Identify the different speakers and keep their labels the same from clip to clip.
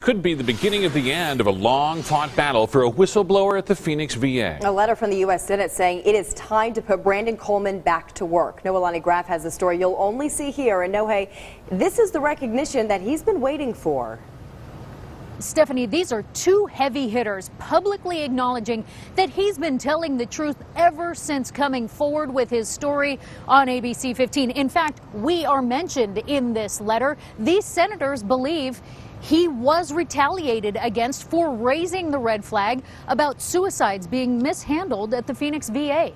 Speaker 1: Could be the beginning of the end of a long-fought battle for a whistleblower at the Phoenix VA.
Speaker 2: A letter from the U.S. Senate saying it is time to put Brandon Coleman back to work. Noelani Graff has the story you'll only see here. And Nohe, this is the recognition that he's been waiting for.
Speaker 3: Stephanie, these are two heavy hitters publicly acknowledging that he's been telling the truth ever since coming forward with his story on ABC 15. In fact, we are mentioned in this letter. These senators believe he was retaliated against for raising the red flag about suicides being mishandled at the Phoenix VA.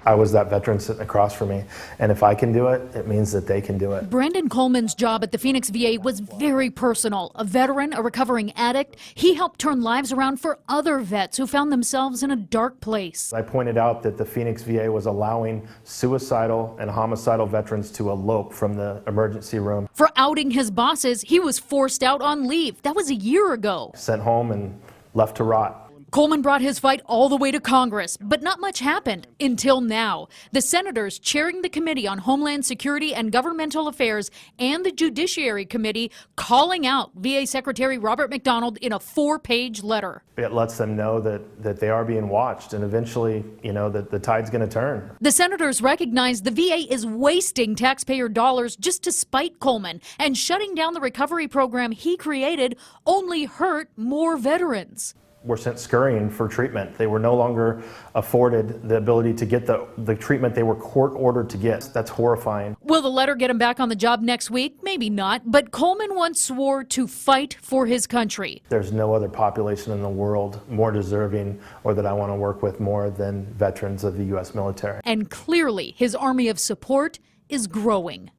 Speaker 4: I was that veteran sitting across from me, and if I can do it, it means that they can do it.
Speaker 3: Brandon Coleman's job at the Phoenix VA was very personal. A veteran, a recovering addict, he helped turn lives around for other vets who found themselves in a dark place.
Speaker 4: I pointed out that the Phoenix VA was allowing suicidal and homicidal veterans to elope from the emergency room.
Speaker 3: For outing his bosses, he was forced out on leave. That was a year ago.
Speaker 4: Sent home and left to rot.
Speaker 3: Coleman brought his fight all the way to Congress, but not much happened until now. The senators chairing the Committee on Homeland Security and Governmental Affairs and the Judiciary Committee calling out VA Secretary Robert McDonald in a 4-page letter.
Speaker 4: It lets them know that they are being watched, and eventually, that the tide's going to turn.
Speaker 3: The senators recognize the VA is wasting taxpayer dollars just to spite Coleman, and shutting down the recovery program he created only hurt more veterans.
Speaker 4: Were sent scurrying for treatment. They were no longer afforded the ability to get the treatment they were court ordered to get. That's horrifying.
Speaker 3: Will the letter get him back on the job next week? Maybe not, but Coleman once swore to fight for his country.
Speaker 4: There's no other population in the world more deserving or that I want to work with more than veterans of the U.S. military.
Speaker 3: And clearly his army of support is growing.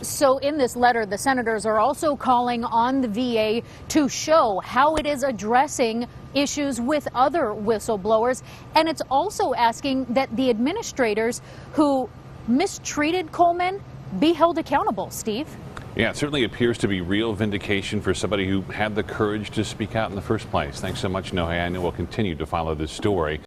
Speaker 3: So in this letter, the senators are also calling on the VA to show how it is addressing issues with other whistleblowers. And it's also asking that the administrators who mistreated Coleman be held accountable. Steve?
Speaker 1: Yeah, it certainly appears to be real vindication for somebody who had the courage to speak out in the first place. Thanks so much, Nohe. I know we'll continue to follow this story.